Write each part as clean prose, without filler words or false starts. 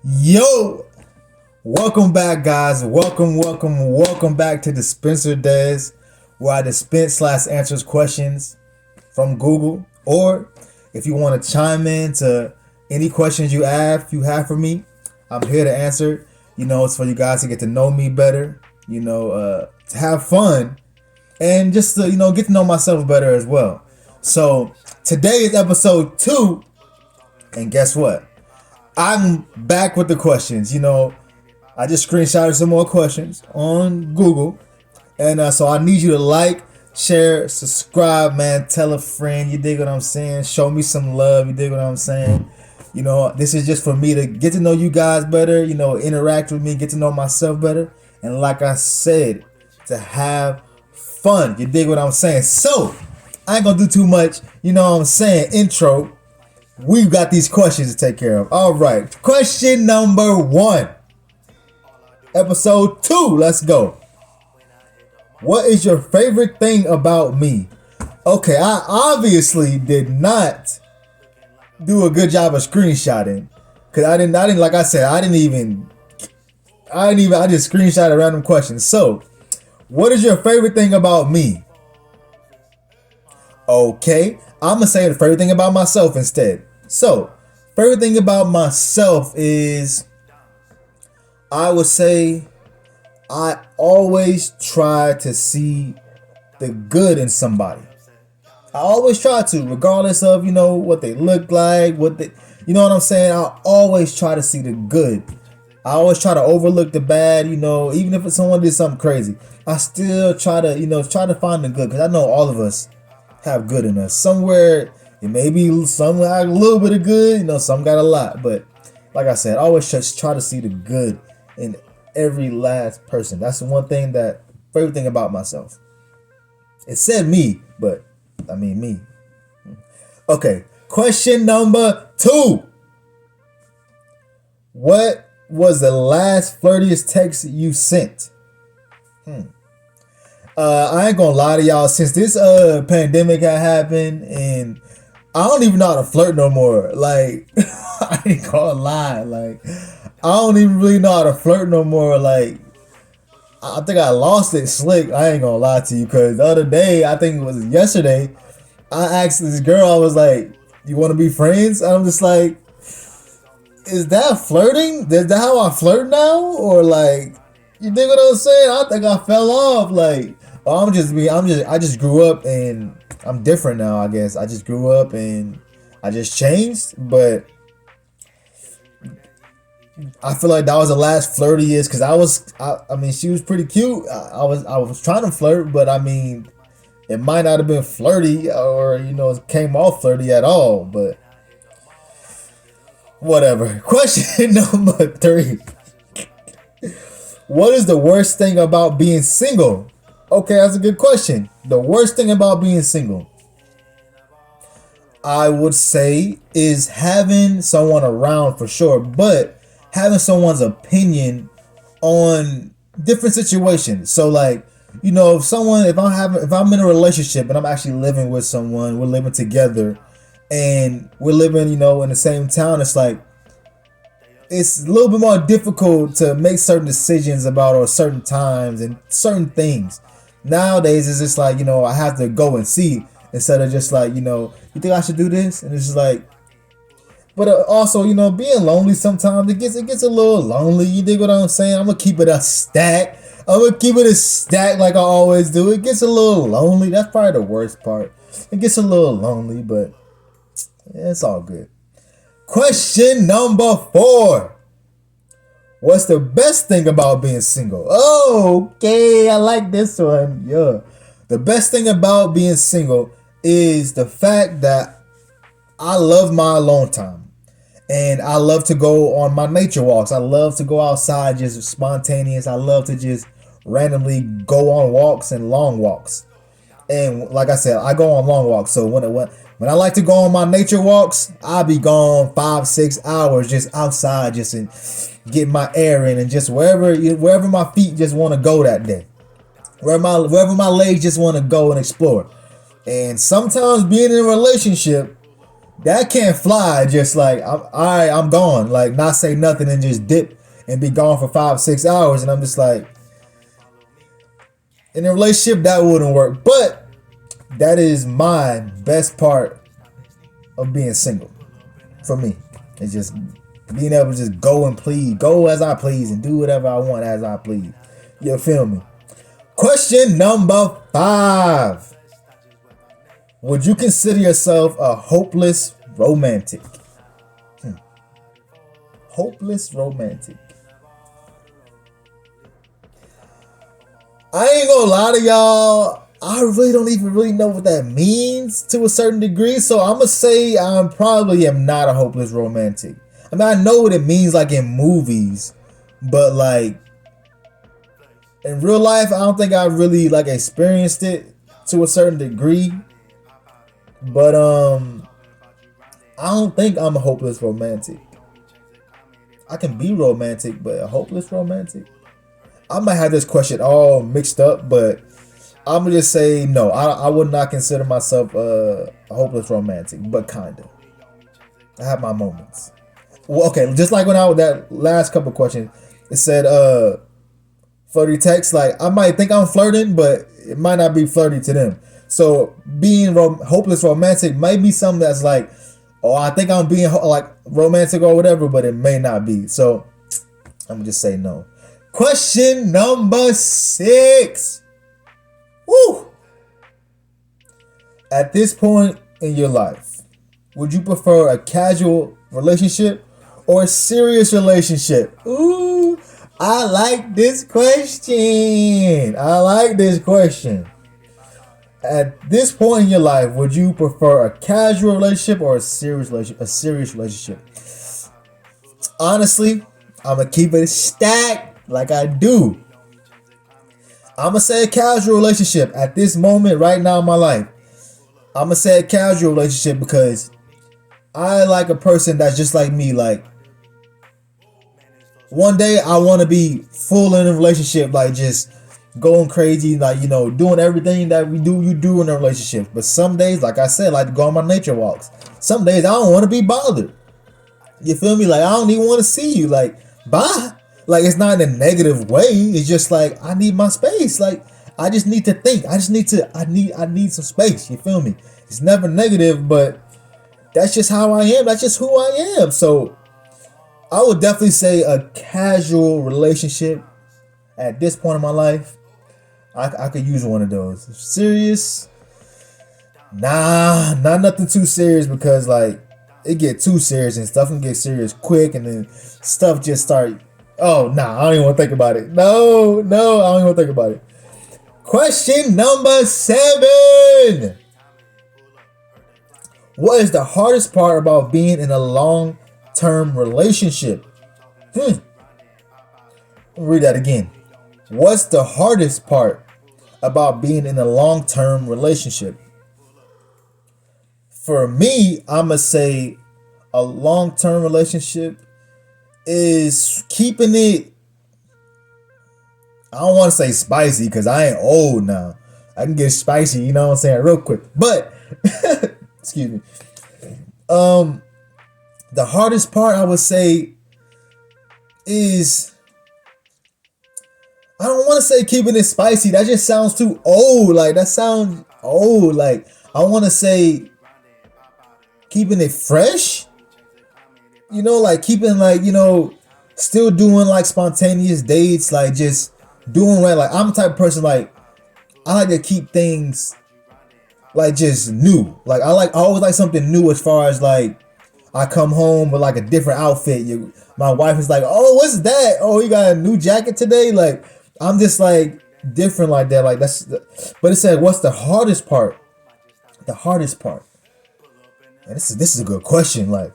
Yo, welcome back, guys. Welcome back to Dispenser Days, where I dispense/answers questions from Google. Or if you want to chime in to any questions you have for me, I'm here to answer. It's for you guys to get to know me better. To have fun and just to get to know myself better as well. So today is episode 2, and guess what? I'm back with the questions. I just screenshotted some more questions on Google. And so I need you to like, share, subscribe, man. Tell a friend. You dig what I'm saying? Show me some love. You dig what I'm saying? This is just for me to get to know you guys better, interact with me, get to know myself better. And like I said, to have fun. You dig what I'm saying? So, I ain't going to do too much, intro. We've got these questions to take care of. All right. Question number 1. Episode 2. Let's go. What is your favorite thing about me? Okay, I obviously did not do a good job of screenshotting. Cause I didn't like I said, I just screenshotted random questions. So, what is your favorite thing about me? Okay, I'm gonna say the favorite thing about myself instead. So, favorite thing about myself is, I would say, I always try to see the good in somebody. I always try to, regardless of what they look like, you know what I'm saying. I always try to see the good. I always try to overlook the bad. Even if someone did something crazy, I still try to find the good, because I know all of us have good in us. Somewhere it may be some got a little bit of good, some got a lot. But like I said, I always just try to see the good in every last person. That's the one thing, that favorite thing about myself. It said me, but I mean me. Okay, question number 2. What was the last flirtiest text you sent? I ain't gonna lie to y'all. Since this pandemic had happened, and I don't even know how to flirt no more. Like, I ain't gonna lie. Like, I don't even really know how to flirt no more. Like, I think I lost it slick. I ain't gonna lie to you, because the other day, I think it was yesterday, I asked this girl, I was like, "You want to be friends?" And I'm just like, is that flirting? Is that how I flirt now? Or like, you dig what I'm saying? I think I fell off. Like, I just grew up and I'm different now, I guess. I just grew up and I just changed. But I feel like that was the last flirtiest, because I mean, she was pretty cute. I was trying to flirt, but I mean, it might not have been flirty, or it came off flirty at all. But whatever. Question number 3. What is the worst thing about being single? Okay, that's a good question. The worst thing about being single, I would say, is having someone around, for sure, but having someone's opinion on different situations. So like, if I'm in a relationship and I'm actually living with someone, we're living together and we're living, in the same town, it's like, it's a little bit more difficult to make certain decisions about, or certain times and certain things. Nowadays, it's just like, I have to go and see, instead of just like, you think I should do this? And it's just like, but also, being lonely sometimes, it gets a little lonely. You dig what I'm saying? I'm going to keep it a stack. I'm going to keep it a stack like I always do. It gets a little lonely. That's probably the worst part. It gets a little lonely, but yeah, it's all good. Question number 4. What's the best thing about being single? Okay, I like this one. Yeah. The best thing about being single is the fact that I love my alone time. And I love to go on my nature walks. I love to go outside, just spontaneous. I love to just randomly go on walks and long walks. And like I said, I go on long walks. So when I like to go on my nature walks, I'll be gone 5-6 hours just outside, just in get my air in, and just wherever my feet just want to go that day, wherever my legs just want to go and explore. And sometimes being in a relationship, That can't fly. Just like all right, I'm gone. Like not say nothing and just dip and be gone for 5 6 hours. And I'm just like, in a relationship that wouldn't work. But that is my best part of being single. For me, it's just being able to just go as I please, and do whatever I want as I please. You feel me? Question number 5. Would you consider yourself a hopeless romantic? Hopeless romantic. I ain't gonna lie to y'all. I really don't even really know what that means to a certain degree. So I'm gonna say I probably am not a hopeless romantic. I mean, I know what it means like in movies, but like in real life, I don't think I really like experienced it to a certain degree. But I don't think I'm a hopeless romantic. I can be romantic, but a hopeless romantic? I might have this question all mixed up, but I'm gonna just say no. I would not consider myself a hopeless romantic, but kinda. I have my moments. Well, okay, just like when I was that last couple questions, it said flirty text. Like I might think I'm flirting, but it might not be flirty to them. So being hopeless romantic might be something that's like, oh, I think I'm being like romantic or whatever, but it may not be. So I'm gonna just say no. Question number 6. Woo! At this point in your life, would you prefer a casual relationship or a serious relationship? Ooh, I like this question. At this point in your life, would you prefer a casual relationship or a serious relationship? Honestly, I'm gonna keep it stacked like I do. I'm gonna say a casual relationship at this moment right now in my life. I'm gonna say a casual relationship because I like a person that's just like me. Like one day I want to be full in a relationship, like just going crazy, like doing everything that you do in a relationship. But some days, like I said, I like to go on my nature walks. Some days I don't want to be bothered. You feel me? Like I don't even want to see you. Like bye. Like it's not in a negative way. It's just like I need my space. Like I just need to think. I need some space. You feel me? It's never negative, but that's just how I am. That's just who I am. So I would definitely say a casual relationship at this point in my life. I could use one of those. Serious? Nah, not nothing too serious because like it get too serious and stuff can get serious quick and then stuff just start. Oh nah, I don't even want to think about it. No, I don't even want to think about it. Question number 7. What is the hardest part about being in a long-term relationship? I'll read that again. What's the hardest part about being in a long-term relationship? For me, I'ma say a long-term relationship is keeping it. I don't want to say spicy because I ain't old now. I can get spicy, you know what I'm saying, real quick. But excuse me. The hardest part I would say is I don't want to say keeping it spicy. That just sounds too old. Like that sounds old. Like I want to say keeping it fresh. Like keeping like still doing like spontaneous dates. Like just doing right. Like I'm the type of person like I like to keep things like just new. Like I always like something new as far as like I come home with like a different outfit. My wife is like, oh, what's that? Oh, you got a new jacket today? Like I'm just like different like that. Like but it said, what's the hardest part? The hardest part. And this is a good question. Like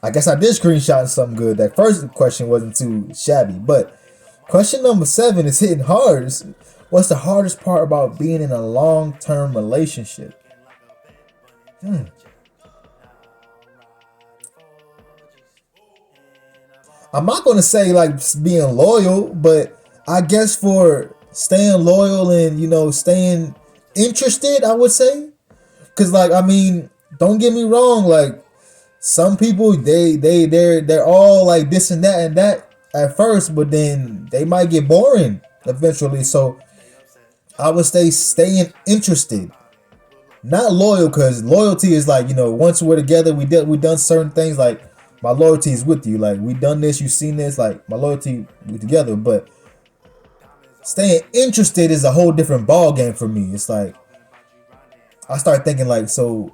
I guess I did screenshot something good. That first question wasn't too shabby, but question number 7 is hitting hard. What's the hardest part about being in a long-term relationship? I'm not going to say like being loyal, but I guess for staying loyal and, staying interested, I would say. Because, like, I mean, don't get me wrong. Like, Some people they're all like this and that at first, but then they might get boring eventually. So I would say staying interested, not loyal, because loyalty is like, once we're together, we done certain things. Like my loyalty is with you. Like we done this, you seen this. Like my loyalty, we together. But staying interested is a whole different ball game for me. It's like I start thinking like, so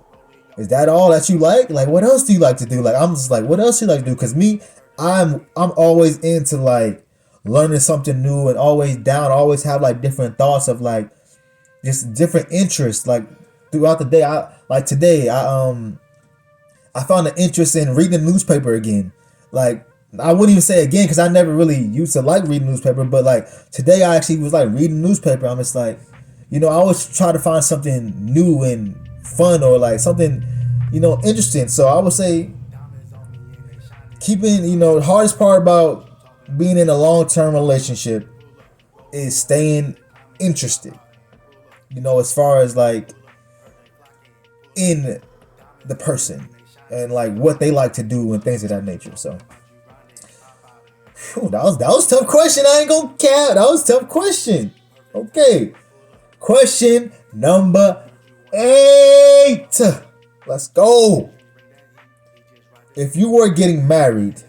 is that all that you like? Like what else do you like to do? Like I'm just like, what else you like to do? Because me, I'm always into like learning something new and always down. Always have like different thoughts of like just different interests. Like throughout the day, I like today I found an interest in reading the newspaper again. Like I wouldn't even say again because I never really used to like reading newspaper, but like today I actually was like reading newspaper. I'm just like, I always try to find something new and fun or like something, interesting. So I would say keeping, the hardest part about being in a long-term relationship is staying interested. As far as like in the person and like what they like to do and things of that nature. So that was a tough question. I ain't gonna cap. That was a tough question. Okay. Question number 8. Let's go. If you were getting married,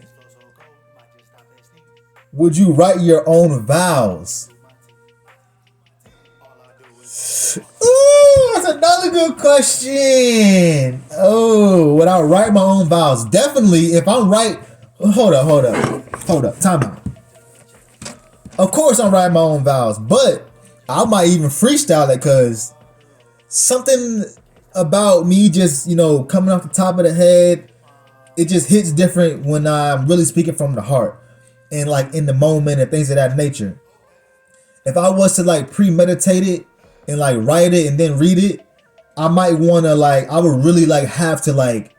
would you write your own vows? Ooh, that's another good question. Oh, would I write my own vows? Definitely. If I'm right, hold up, time out. Of course, I'm writing my own vows, but I might even freestyle it because something about me just coming off the top of the head, it just hits different when I'm really speaking from the heart and like in the moment and things of that nature. If I was to like premeditate it and like write it and then read it, I might want to like, I would really like have to like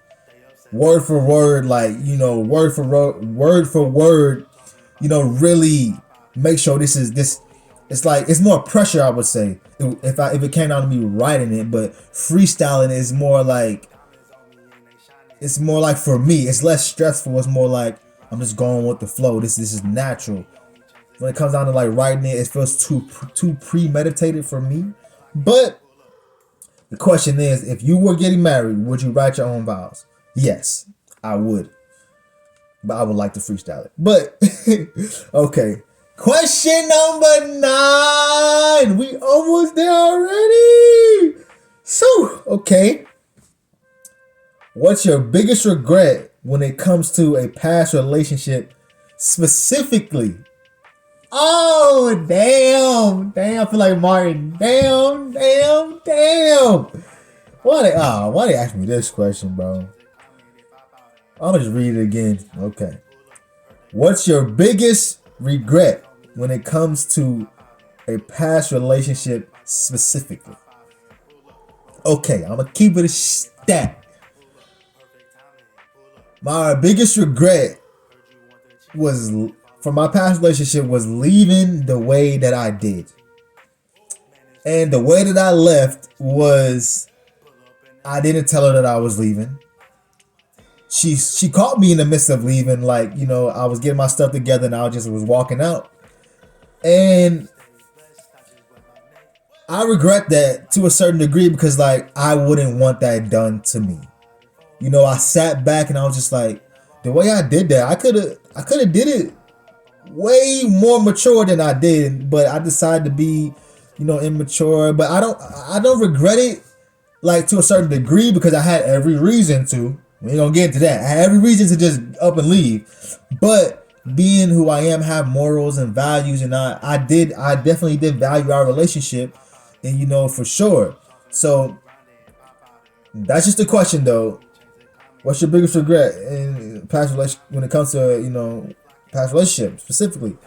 word for word, like, word for word, really make sure this. It's like, it's more pressure, I would say, if it came down to me writing it. But freestyling is more like, it's more like, for me, it's less stressful. It's more like I'm just going with the flow. This is natural. When it comes down to like writing it, it feels too premeditated for me. But the question is, if you were getting married, would you write your own vows? Yes, I would. But I would like to freestyle it. But okay. Question number 9. We almost there already. So, okay. What's your biggest regret when it comes to a past relationship specifically? Oh, damn. Damn, I feel like Martin. Damn. Why they ask me this question, bro? I'm gonna just read it again. Okay. What's your biggest regret when it comes to a past relationship specifically? Okay, I'm gonna keep it a stat. My biggest regret was from my past relationship was leaving the way that I did. And the way that I left was I didn't tell her that I was leaving. She caught me in the midst of leaving, like, I was getting my stuff together and I just was walking out. And I regret that to a certain degree because like I wouldn't want that done to me. I sat back and I was just like, the way I did that, I could have did it way more mature than I did, but I decided to be, immature. But I don't regret it like to a certain degree because I had every reason to. We ain't gonna get into that. I had every reason to just up and leave. But being who I am, have morals and values, and I definitely did value our relationship, and for sure. So that's just the question though. What's your biggest regret in past relationship when it comes to past relationship specifically?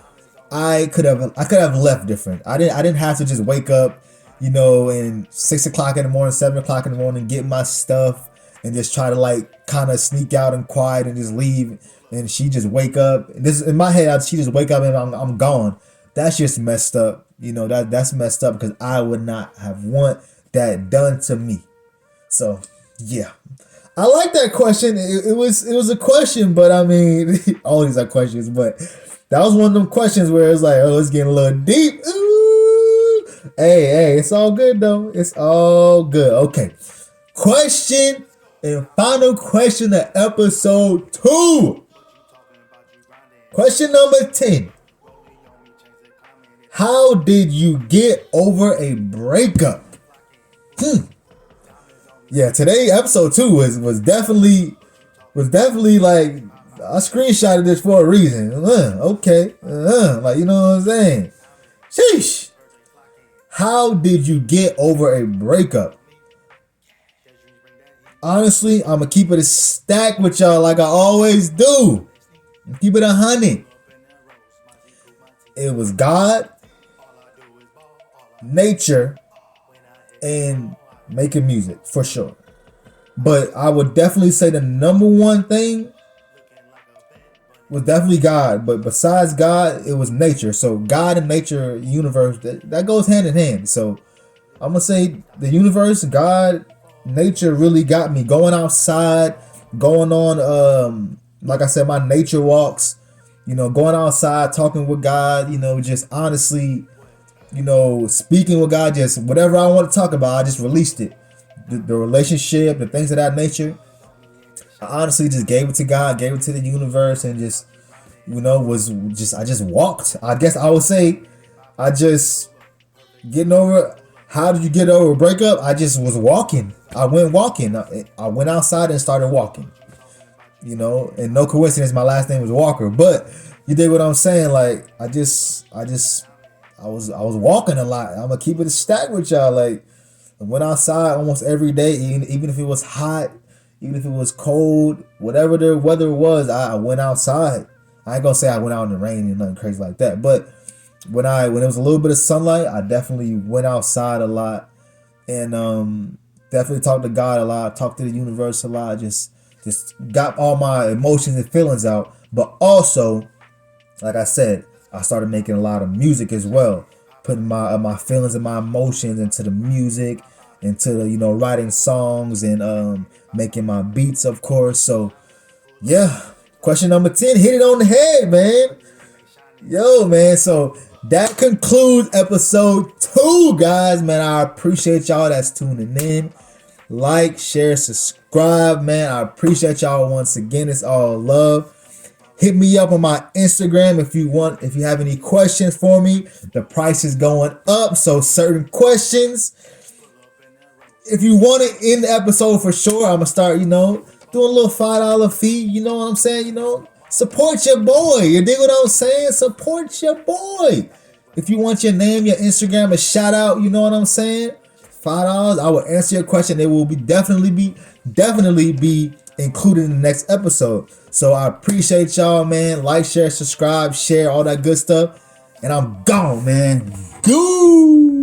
I could have left different. I didn't have to just wake up, and 6 o'clock in the morning, 7 o'clock in the morning, get my stuff and just try to like kind of sneak out and quiet and just leave. And she just wake up. This in my head, she just wake up and I'm gone. That's just messed up. That's messed up because I would not have want that done to me. So yeah, I like that question. It was a question, but I mean, all these are questions, but that was one of them questions where it's like, oh, it's getting a little deep. Ooh. Hey, it's all good though. It's all good. Okay. Question and final question of episode 2. Question number 10. How did you get over a breakup? Yeah, today episode 2 was definitely like, I screenshotted this for a reason. Okay. Like, you know what I'm saying? Sheesh. How did you get over a breakup? Honestly, I'm going to keep it a stack with y'all like I always do. Keep it 100. It was God, nature, and making music for sure. But I would definitely say the number one thing was definitely God. But besides God, it was nature. So God and nature, universe, that goes hand in hand. So I'm going to say the universe, God, nature really got me going outside, going on, like I said, my nature walks, going outside, talking with God, just honestly, speaking with God, just whatever I want to talk about, I just released it. The relationship, the things of that nature. I honestly just gave it to God, gave it to the universe, and just, I just walked. I guess I would say, I just getting over. How did you get over a breakup? I just was walking. I went walking. I went outside and started walking. And no coincidence, my last name was Walker. But you dig what I'm saying? Like, I was walking a lot. I'm gonna keep it a stack with y'all. Like, I went outside almost every day, even if it was hot, even if it was cold, whatever the weather was, I went outside. I ain't gonna say I went out in the rain and nothing crazy like that, but when it was a little bit of sunlight, I definitely went outside a lot, and definitely talked to God a lot, talked to the universe a lot, just got all my emotions and feelings out. But also, like I said, I started making a lot of music as well, putting my feelings and my emotions into the music, into the, writing songs and making my beats, of course. So yeah, question number 10 hit it on the head, man. Yo, man, so that concludes episode 2, guys. Man, I appreciate y'all that's tuning in. Like, share, subscribe, man. I appreciate y'all once again. It's all love. Hit me up on my Instagram if you have any questions for me. The price is going up, so certain questions, if you want it in the episode for sure, I'm gonna start, doing a little $5 fee. You know what I'm saying? Support your boy. You dig what I'm saying? Support your boy. If you want your name, your Instagram, a shout out, you know what I'm saying? $5. I will answer your question. It will definitely be included in the next episode. So I appreciate y'all, man. Like, share, subscribe, share, all that good stuff. And I'm gone, man. Goo!